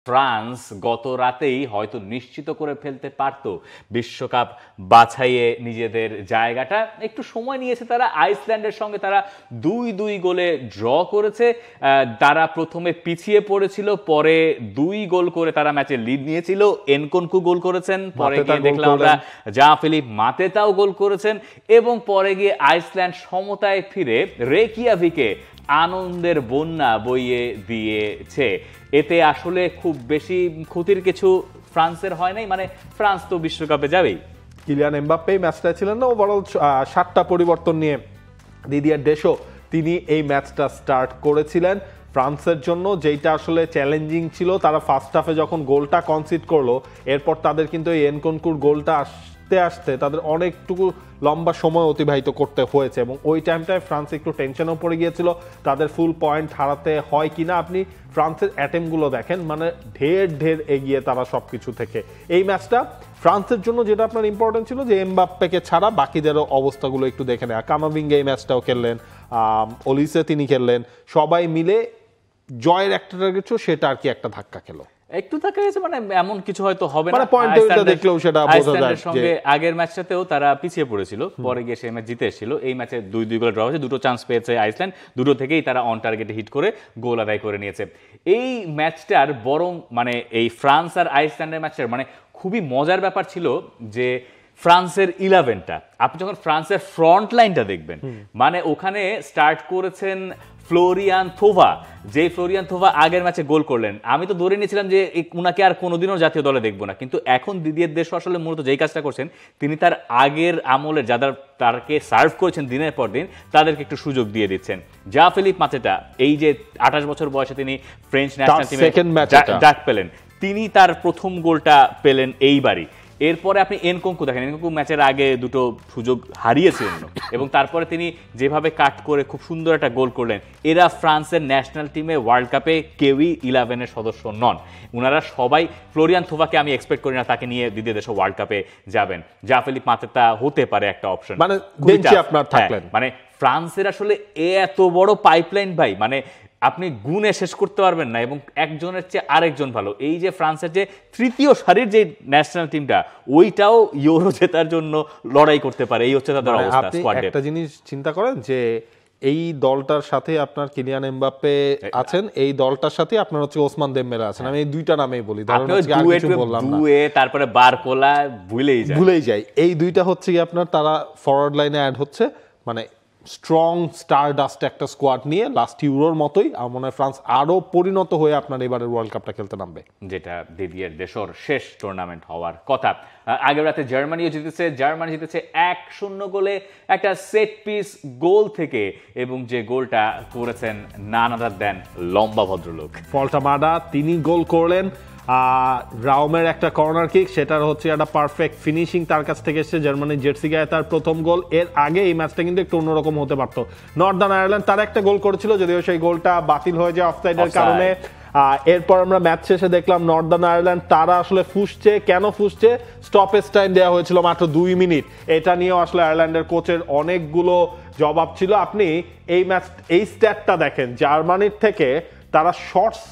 France গত রাতেই হয়তো নিশ্চিত করে ফেলতে পারত বিশ্বকাপ বাছাইয়ে নিজেদের জায়গাটা। একটু সময় নিয়েছে তারা, আইসল্যান্ডের সঙ্গে তারা 2-2 গোলে ড্র করেছে। তারা প্রথমে পিছিয়ে পড়েছিল, পরে 2 গোল করে তারা ম্যাচে লিড নিয়েছিল। এনকনকু গোল করেছেন, পরে গিয়ে দেখলাম আমরা জাঁ-ফিলিপ মাতেতাও গোল করেছেন, এবং পরে গিয়ে আইসল্যান্ড সমতায় ফিরে রেকিয়াভিকে আনন্দের বন্যা বইয়ে দিয়েছে। এতে আসলে খুব বেশি ক্ষতির কিছু ফ্রান্সের হয় নাই, মানে ফ্রান্স তো বিশ্বকাপে যাবেই। কিলিয়ান এমবাপ্পে ম্যাচটা ছিলেন না, ওভারঅল 7টা পরিবর্তন নিয়ে দিদিয়ার দেশও তিনি এই ম্যাচটা স্টার্ট করেছিলেন ফ্রান্সের জন্য, যেটা আসলে চ্যালেঞ্জিং ছিল। তারা ফার্স্ট হাফে যখন গোলটা কনসিড করলো, এরপর তাদের কিন্তু এই এনকনকুর গোলটা আসতে আসতে তাদের অনেকটুকু লম্বা সময় অতিবাহিত করতে হয়েছে, এবং ওই টাইমটায় ফ্রান্স একটু টেনশনও পড়ে গিয়েছিল তাদের ফুল পয়েন্ট হারাতে হয় কিনা। আপনি ফ্রান্সের অ্যাটেম্পগুলো দেখেন, মানে ঢের এগিয়ে তারা সব কিছু থেকে। এই ম্যাচটা ফ্রান্সের জন্য যেটা আপনার ইম্পর্টেন্ট ছিল যে এমবাপ্পেকে ছাড়া বাকিদেরও অবস্থাগুলো একটু দেখে নেয়। কামাভিঙ্গে এই ম্যাচটাও খেললেন, অলিসে তিনি খেললেন, সবাই মিলে জয়ের একটা টার্গেট ছিল, সেটা আর কি একটা ধাক্কা খেলো। একটু থাকা গেছে, মানে এমন কিছু হয়তো হবে না। মানে পয়েন্ট টেবিলটা দেখলেও সেটা বোঝা যায়। সঙ্গে আগের ম্যাচটাতেও তারা পিছিয়ে পড়েছিল, পরে গিয়ে সেই ম্যাচ জিতে এসেছিল। এই ম্যাচে 2-2 গোলে ড্র হয়েছে, দুটো চান্স পেয়েছে আইসল্যান্ড, দুটো থেকেই তারা অন টার্গেটে হিট করে গোল আদায় করে নিয়েছে। এই ম্যাচটার বরং মানে এই ফ্রান্স আর আইসল্যান্ডের ম্যাচটার মানে খুবই মজার ব্যাপার ছিল যে ফ্রান্সের 11টা, আপনি যখন ফ্রান্সের ফ্রন্ট লাইনটা দেখবেন, মানে ওখানে স্টার্ট করেছেন ফ্লোরিয়ান থোভা, যে ফ্লোরিয়ান থোভা আগের ম্যাচে গোল করলেন। আমি তো ধরে নিয়েছিলাম যে উনাকে আর কোনোদিনও জাতীয় দলে দেখবো না, কিন্তু এখন দিদিয়ের দেশও আসলে মূলত যেই কাজটা করছেন, তিনি তার আগের আমলের যারা তারকে সার্ভ করেছেন দিনের পর দিন, তাদেরকে একটু সুযোগ দিয়ে দিচ্ছেন। জাঁ-ফিলিপ মাতেতা, এই যে 28 বছর বয়সে তিনি ফ্রেঞ্চ ন্যাশনাল টিমে ডাক পেলেন, তিনি তার প্রথম গোলটা পেলেন এইবারই। এরপরে আপনি এনকনকু দেখেন, এনকনকু ম্যাচের আগে দুটো সুযোগ হারিয়েছিলেন, এবং তারপরে তিনি যেভাবে কাট করে খুব সুন্দর একটা গোল করলেন। এরা ফ্রান্সের ন্যাশনাল টিমে ওয়ার্ল্ড কাপে কেউই 11-এর সদস্য নন। ওনারা সবাই, ফ্লোরিয়ান থোভাকে আমি এক্সপেক্ট করি না তাকে নিয়ে দ্বিতীয় দেশে ওয়ার্ল্ড কাপে যাবেন। জাঁ-ফিলিপ মাতেতা হতে পারে একটা অপশন, মানে বেঞ্চে আপনার থাকলেন। মানে ফ্রান্সের আসলে এত বড় পাইপলাইন ভাই, মানে আপনি গুণে শেষ করতে পারবেন না, এবং একজনের চেয়ে আরেকজন ভালো। এই যে ফ্রান্সের যে তৃতীয় সারির যে ন্যাশনাল টিমটা, ওইটাও ইউরো জেতার জন্য লড়াই করতে পারে, এই হচ্ছে তাদের অবস্থা। আপনি একটা জিনিস চিন্তা করেন যে এই দলটার সাথে আপনার কিলিয়ান এমবাপ্পে আছেন, এই দলটার সাথে আপনার হচ্ছে ওসমান দেম্বেলে আছেন। আমি এই দুইটা নামেই বলি, তারপরে বারকোলা ভুলেই যাই। এই দুইটা হচ্ছে কি আপনার, তারা ফরওয়ার্ড লাইনে অ্যাড হচ্ছে, মানে স্ট্রং স্টার ডাস্ট একটা স্কোয়াড নিয়ে লাস্ট ইউরোর মতোই আমার মনে হয় ফ্রান্স আরো পরিণত হয়ে আপনার এবারের ওয়ার্ল্ড কাপটা খেলতে নামবে, যেটা দিদিয়ের দেশর শেষ টুর্নামেন্ট হওয়ার কথা। আগের রাতে জার্মানিও জিতেছে, জার্মানি জিতেছে 1-0 গোলে একটা সেট পিস গোল থেকে, এবং যে গোলটা করেছেন নান আদার দেন লম্বা ভদ্রলোক ফল্টামাডা, তিনি গোল করলেন। রাউমের একটা কর্নার কিক, সেটার হচ্ছে একটা পারফেক্ট ফিনিশিং তার কাছ থেকে এসেছে। জার্মানির জার্সি গায়ে তার প্রথম গোল। এর আগে এই ম্যাচটা কিন্তু একটু অন্যরকম হতে পারতো। নর্দার্ন আয়ারল্যান্ড তার একটা গোল করেছিল, যদিও সেই গোলটা বাতিল হয়ে যায় অফসাইডের কারণে। এরপর আমরা ম্যাচ শেষে দেখলাম নর্দার্ন আয়ারল্যান্ড তারা আসলে ফুসছে। কেন ফুসছে? স্টপেজ টাইম দেওয়া হয়েছিল মাত্র 2 মিনিট। এটা নিয়েও আসলে আয়ারল্যান্ডের কোচের অনেকগুলো জবাব ছিল। আপনি এই ম্যাচ, এই স্ট্যাটটা দেখেন, জার্মানির থেকে তারা শর্টস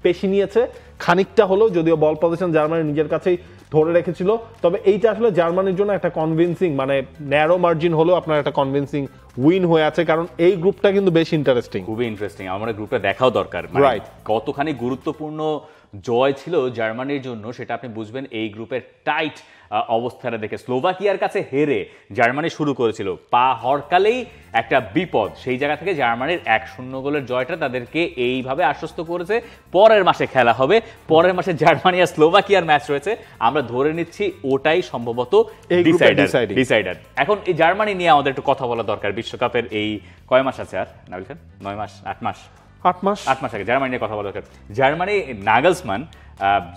বেশি নিয়েছে খানিকটা হলেও, যদিও বল পজিশন জার্মানি নিজের কাছেই ধরে রেখেছিল। তবে এইটা আসলে জার্মানির জন্য একটা কনভিন্সিং, মানে ন্যারো মার্জিন হলেও আপনার একটা কনভিন্সিং উইন হয়ে আছে, কারণ এই গ্রুপটা কিন্তু বেশ ইন্টারেস্টিং, খুবই ইন্টারেস্টিং। আমার গ্রুপটা দেখাও দরকার, রাইট? কতখানি গুরুত্বপূর্ণ জয় ছিল জার্মানির জন্য সেটা আপনি বুঝবেন এই গ্রুপের টাইট অবস্থাটা দেখে। স্লোভাকিয়ার কাছে হেরে জার্মানি শুরু করেছিল, পা হরকালেই একটা বিপদ। সেই জায়গা থেকে জার্মানির 1-0 গোলের জয়টা তাদেরকে এইভাবে আশ্বস্ত করেছে পরের মাসে খেলা হবে। পরের মাসে জার্মানি আর স্লোভাকিয়ার ম্যাচ রয়েছে, আমরা ধরে নিচ্ছি ওটাই সম্ভবত ডিসাইডার। এখন এই জার্মানি নিয়ে আমাদের একটু কথা বলা দরকার। বিশ্বকাপের এই কয় মাস আছে আর নাবিল খান? 9 মাস, 8 মাস, 8 মাস আগে জার্মানি নিয়ে কথা বলা দরকার। জার্মানি নাগলসমান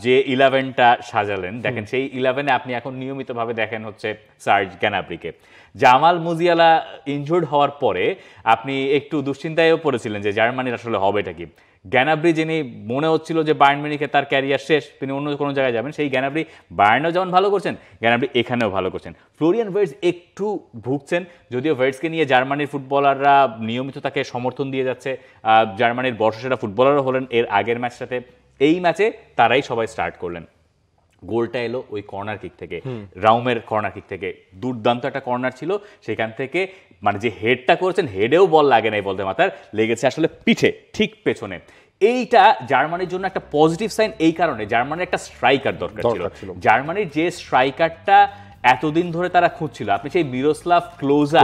যে 11টা সাজালেন, দেখেন সেই 11-এ আপনি এখন নিয়মিতভাবে দেখেন হচ্ছে সার্জ গ্যানাব্রিকে। জামাল মুজিয়ালা ইনজুর্ড হওয়ার পরে আপনি একটু দুশ্চিন্তায়ও পড়েছিলেন যে জার্মানির আসলে হবেটা কি। গ্যানাব্রি, যিনি মনে হচ্ছিল যে বায়ার্ন মিউনিখে তার ক্যারিয়ার শেষ, তিনি অন্য কোনো জায়গায় যাবেন, সেই গ্যানাব্রি বায়ার্নেও যেমন ভালো করছেন, গ্যানাব্রি এখানেও ভালো করছেন। ফ্লোরিয়ান ভার্টজ একটু ভুগছেন, যদিও ভার্টজকে নিয়ে জার্মানির ফুটবলাররা নিয়মিত তাকে সমর্থন দিয়ে যাচ্ছে। জার্মানির বর্ষসেরা ফুটবলারও হলেন এর আগের ম্যাচটাতে। এই ম্যাচে তারাই সবাই স্টার্ট করলেন। গোলটা এলো ওই কর্নার কিক থেকে, রাউমের কর্নার কিক থেকে। দুর্দান্ত একটা কর্নার ছিল, সেখান থেকে মানে যে হেডটা করেছেন, হেডেও বল লাগে নাই বলতে মাতার, লেগেছে আসলে পিঠে, ঠিক পেছনে। এইটা জার্মানির জন্য একটা পজিটিভ সাইন, এই কারণে জার্মানির একটা স্ট্রাইকার দরকার ছিল। জার্মানির যে স্ট্রাইকারটা এতদিন ধরে তারা খুঁজছিল, আপনি সেই মিরোস্লাভ ক্লোজা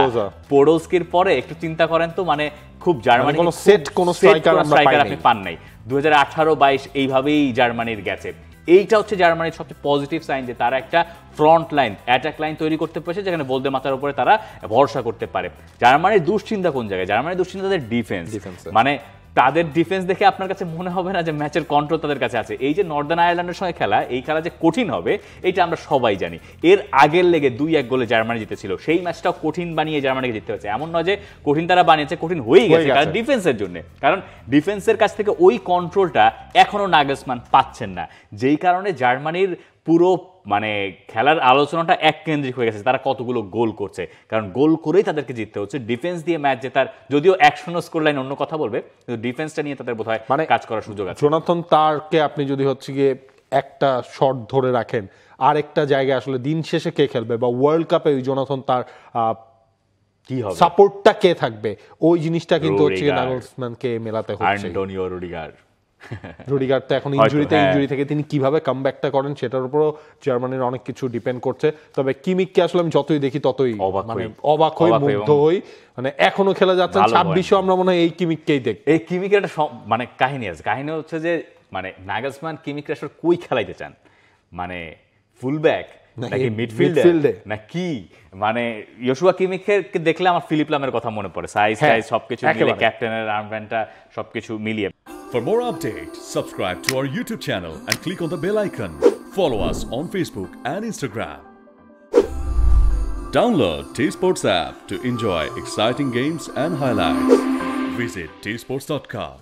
পোডলস্কির পরে একটু চিন্তা করেন তো, মানে খুব জার্মানি কোনো সেট কোনো স্ট্রাইকার আপনি পান নাই। 2018-22 এইভাবেই জার্মানির গেছে। এইটা হচ্ছে জার্মানির সবচেয়ে পজিটিভ সাইন, যে তারা একটা ফ্রন্ট লাইন, অ্যাটাক লাইন তৈরি করতে পেরেছে, যেখানে বলতে মাথার উপরে তারা ভরসা করতে পারে। জার্মানির দুশ্চিন্তা কোন জায়গায়? জার্মানির দুশ্চিন্তা তাদের ডিফেন্স। মানে তাদের ডিফেন্স দেখে আপনার কাছে মনে হবে না যে ম্যাচের কন্ট্রোল তাদের কাছে আছে। এই যে নর্দার্ন আয়ারল্যান্ডের সঙ্গে খেলা, এই খেলা যে কঠিন হবে এটা আমরা সবাই জানি। এর আগের লেগে 2-1 গোলে জার্মানি জিতেছিল, সেই ম্যাচটাও কঠিন বানিয়ে জার্মানিকে জিততে হয়েছে। এমন নয় যে কঠিন তারা বানিয়েছে, কঠিন হয়ে গেছে কারণ ডিফেন্সের জন্য। কারণ ডিফেন্সের কাছ থেকে ওই কন্ট্রোলটা এখনো নাগেলসমান পাচ্ছেন না, যেই কারণে জার্মানির পুরো মানে খেলার আলোচনাটা এককেন্দ্রিক হয়ে গেছে, তারা কতগুলো গোল করছে। কারণ গোল করেই তাদেরকে জিততে হচ্ছে। ডিফেন্স দিয়ে ম্যাচ জেতার, যদিও 1-0 স্কোর লাইন অন্য কথা বলবে, কিন্তু ডিফেন্সটা নিয়ে তাদের বোধহয় মানে কাজ করার সুযোগ আছে। জোনাথন তারকে আপনি যদি হচ্ছে গিয়ে একটা শট ধরে রাখেন, আরেকটা জায়গায় আসলে দিন শেষে কে খেলবে, বা ওয়ার্ল্ড কাপে ওই জোনাথন তার কি হবে, সাপোর্টটা কে থাকবে, ওই জিনিসটা কিন্তু হচ্ছে নাগেলসম্যানকে মেলাতে হচ্ছে। অ্যান্টোনিও রুডিগার তো এখন ইনজুরি থেকে তিনি কিভাবে কামব্যাকটা করেন সেটার উপরও জার্মানির অনেক কিছু ডিপেন্ড করছে। তবে কিমিককে আসলে আমি যতই দেখি ততই মানে অবাক হই, মুগ্ধ হই। মানে এখনো খেলা যাচ্ছে 26-এও আমরা মনে হয় এই কিমিককেই দেখি। এই কিমিকের একটা মানে কাহিনী আছে। কাহিনী হচ্ছে যে মানে নাগেলসমান কিমিককে আসলে কই খেলাইতে চান, মানে ফুলব্যাক নাকি মিডফিল্ডে না কি? মানে ইয়োশুয়া কিমিখকে দেখলে আমার ফিলিপ লামের কথা মনে পড়ে, সাইজ সবকিছু মিলে, ক্যাপ্টেনের আর্মব্যান্ডটা সবকিছু মিলিয়ে। For more updates, subscribe to our YouTube channel and click on the bell icon. Follow us on Facebook and Instagram. Download T-Sports app to enjoy exciting games and highlights. Visit tsports.com.